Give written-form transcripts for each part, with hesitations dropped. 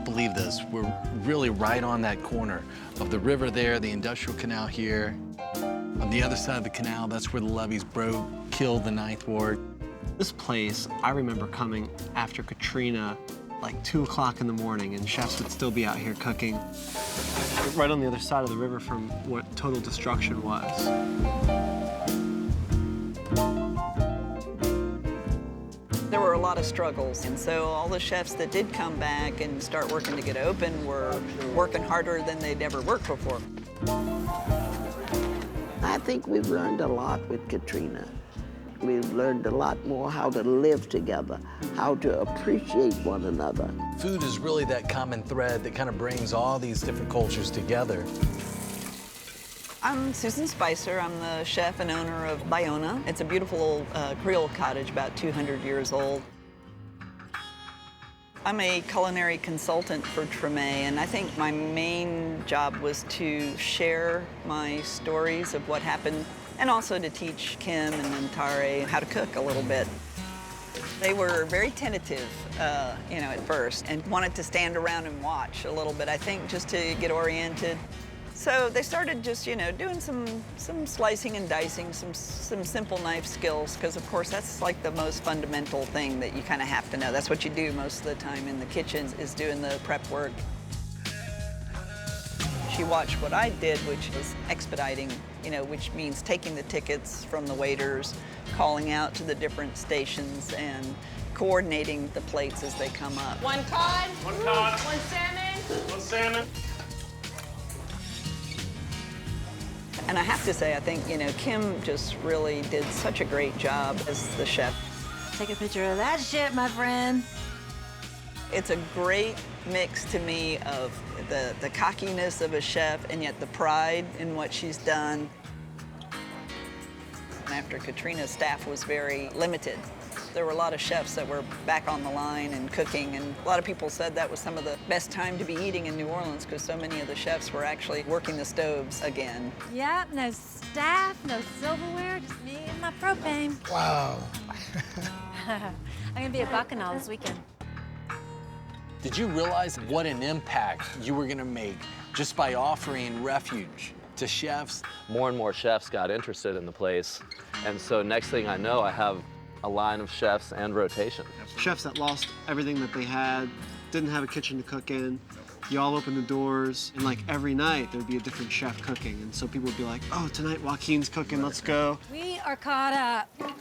can't believe this. We're really right on that corner of the river there, the industrial canal here. On the other side of the canal, that's where the levees broke, killed the Ninth Ward. This place, I remember coming after Katrina, like 2 o'clock in the morning, and chefs would still be out here cooking. Right on the other side of the river from what total destruction was. There were a lot of struggles, and so all the chefs that did come back and start working to get open were working harder than they'd ever worked before. I think we've learned a lot with Katrina. We've learned a lot more how to live together, how to appreciate one another. Food is really that common thread that kind of brings all these different cultures together. I'm Susan Spicer. I'm the chef and owner of Bayona. It's a beautiful Creole cottage, about 200 years old. I'm a culinary consultant for TREME, and I think my main job was to share my stories of what happened and also to teach Kim and Antare how to cook a little bit. They were very tentative, at first, and wanted to stand around and watch a little bit, I think, just to get oriented. So they started just, doing some slicing and dicing, some simple knife skills, because of course that's like the most fundamental thing that you kind of have to know. That's what you do most of the time in the kitchen, is doing the prep work. She watched what I did, which was expediting, which means taking the tickets from the waiters, calling out to the different stations, and coordinating the plates as they come up. One cod. One cod. One salmon. One salmon. And I have to say, I think, Kim just really did such a great job as the chef. Take a picture of that shit, my friend. It's a great mix to me of the cockiness of a chef and yet the pride in what she's done. After Katrina, staff was very limited. There were a lot of chefs that were back on the line and cooking, and a lot of people said that was some of the best time to be eating in New Orleans because so many of the chefs were actually working the stoves again. Yep, no staff, no silverware, just me and my propane. Wow. I'm gonna be at Bacchanal this weekend. Did you realize what an impact you were gonna make just by offering refuge to chefs? More and more chefs got interested in the place, and so next thing I know, I have a line of chefs and rotation. Chefs that lost everything that they had, didn't have a kitchen to cook in. You all open the doors, and like every night there'd be a different chef cooking, and so people would be like, oh, tonight Joaquin's cooking, let's go. We are caught up.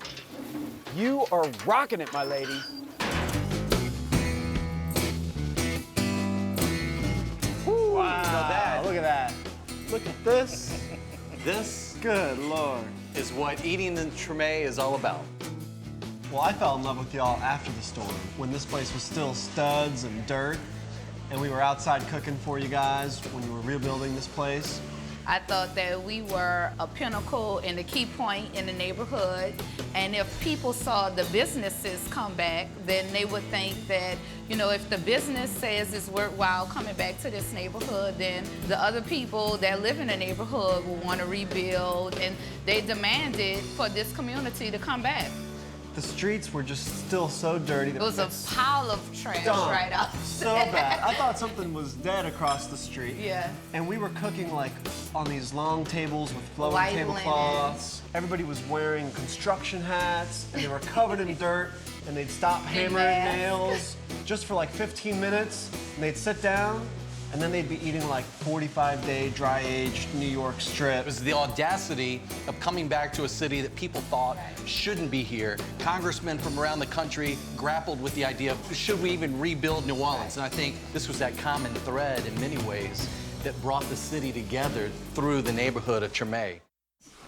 You are rocking it, my lady. Wow, look at that. Look at this. This Good Lord. is what eating in TREME is all about. Well, I fell in love with y'all after the storm, when this place was still studs and dirt, and we were outside cooking for you guys when you were rebuilding this place. I thought that we were a pinnacle and a key point in the neighborhood. And if people saw the businesses come back, then they would think that, if the business says it's worthwhile coming back to this neighborhood, then the other people that live in the neighborhood will want to rebuild. And they demanded for this community to come back. The streets were just still so dirty. It was a pile of trash right out. So bad. I thought something was dead across the street. Yeah. And we were cooking like on these long tables with flowing White tablecloths. Everybody was wearing construction hats, and they were covered in dirt, and they'd stop hammering nails just for like 15 minutes, and they'd sit down, and then they'd be eating like 45-day dry-aged New York strip. It was the audacity of coming back to a city that people thought shouldn't be here. Congressmen from around the country grappled with the idea of, should we even rebuild New Orleans? And I think this was that common thread in many ways that brought the city together through the neighborhood of TREME.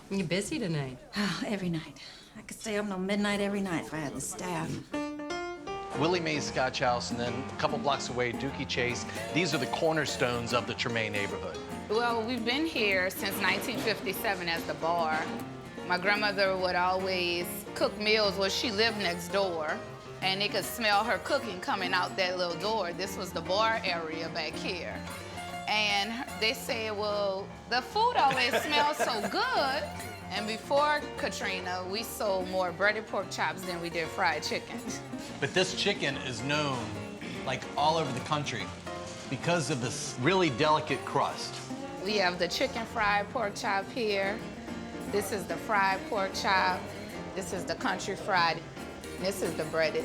You busy tonight? Oh, every night. I could stay up till midnight every night if I had the staff. Willie Mae's Scotch House, and then a couple blocks away, Dookie Chase. These are the cornerstones of the TREME neighborhood. Well, we've been here since 1957 as the bar. My grandmother would always cook meals. Well, she lived next door, and they could smell her cooking coming out that little door. This was the bar area back here. And they said, well, the food always smells so good. And before Katrina, we sold more breaded pork chops than we did fried chicken. But this chicken is known, like, all over the country. because of this really delicate crust. We have the chicken fried pork chop here. This is the fried pork chop. This is the country fried. This is the breaded.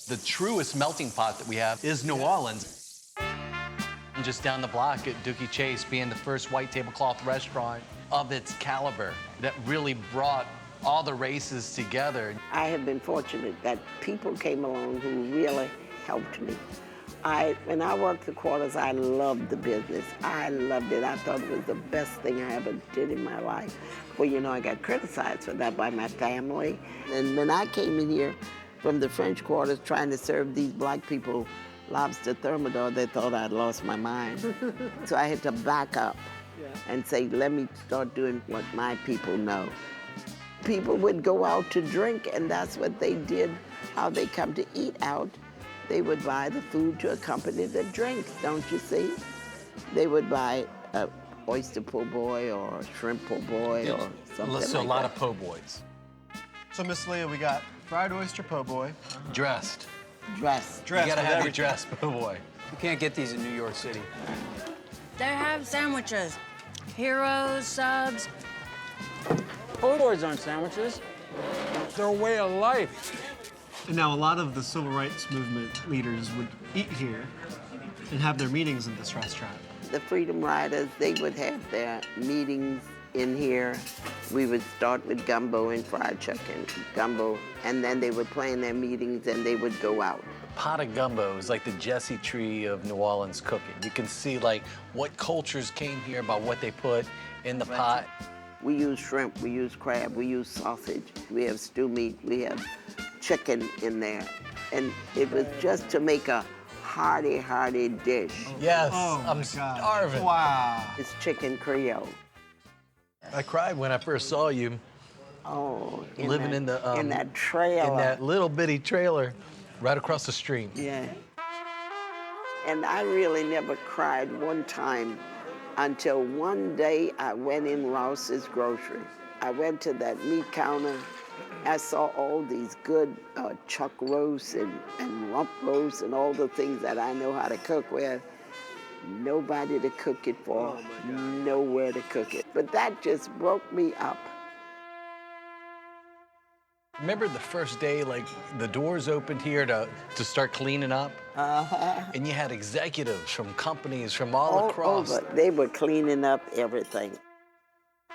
The truest melting pot that we have is New Orleans. And just down the block at Dookie Chase being the first white tablecloth restaurant of its caliber that really brought all the races together. I have been fortunate that people came along who really helped me. When I worked the quarters, I loved the business. I loved it. I thought it was the best thing I ever did in my life. Well, you know, I got criticized for that by my family. And when I came in here from the French quarters trying to serve these black people lobster thermidor, they thought I'd lost my mind. So I had to back up and say, let me start doing what my people know. People would go out to drink, and that's what they did, how they come to eat out. They would buy the food to accompany the drinks, don't you see? They would buy a oyster po' boy or shrimp po' boy or something So like a lot that. of po' boys. So, Miss Leah, we got fried oyster po' boy. Dressed. Dress. You gotta with have your everything. dress po' boy. You can't get these in New York City. They have sandwiches. Heroes, subs. Po' boys aren't sandwiches. They're a way of life. And now a lot of the civil rights movement leaders would eat here and have their meetings in this restaurant. The Freedom Riders, they would have their meetings in here. We would start with gumbo and fried chicken, gumbo, and then they would plan their meetings and they would go out. Pot of gumbo is like the Jesse tree of New Orleans cooking. You can see like what cultures came here about what they put in the pot. We use shrimp, we use crab, we use sausage, we have stew meat, we have chicken in there. And it was just to make a hearty, hearty dish. Yes, Oh, I'm my God. starving. Wow. It's chicken Creole. I cried when I first saw you Oh, living in that trailer. in that little bitty trailer right across the street. Yeah. And I really never cried one time until one day I went in Rouse's Grocery. I went to that meat counter. I saw all these good chuck roasts and rump roasts and all the things that I know how to cook with. Nobody to cook it for, nowhere to cook it. But that just broke me up. Remember the first day, like the doors opened here to start cleaning up? And you had executives from companies from all across. Over. They were cleaning up everything.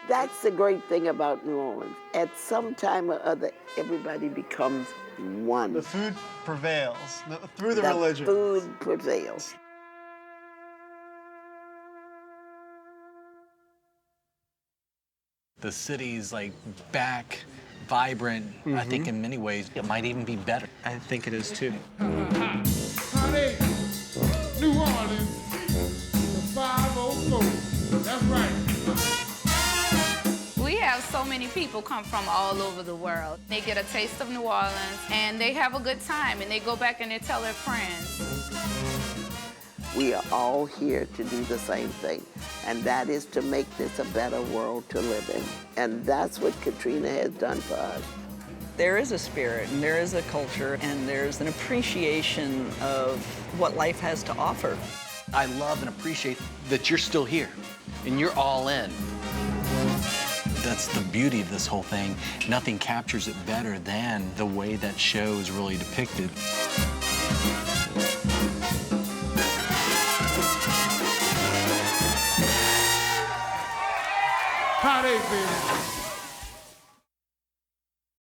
That's the great thing about New Orleans. At some time or other, everybody becomes one. The food prevails through the religion. Food prevails. The city's like back, vibrant. I think in many ways it might even be better. I think it is too. Honey, New Orleans, the 504. That's right. We have so many people come from all over the world. They get a taste of New Orleans and they have a good time and they go back and they tell their friends. We are all here to do the same thing, and that is to make this a better world to live in. And that's what Katrina has done for us. There is a spirit, and there is a culture, and there's an appreciation of what life has to offer. I love and appreciate that you're still here and you're all in. That's the beauty of this whole thing. Nothing captures it better than the way that show is really depicted. Howdy, baby.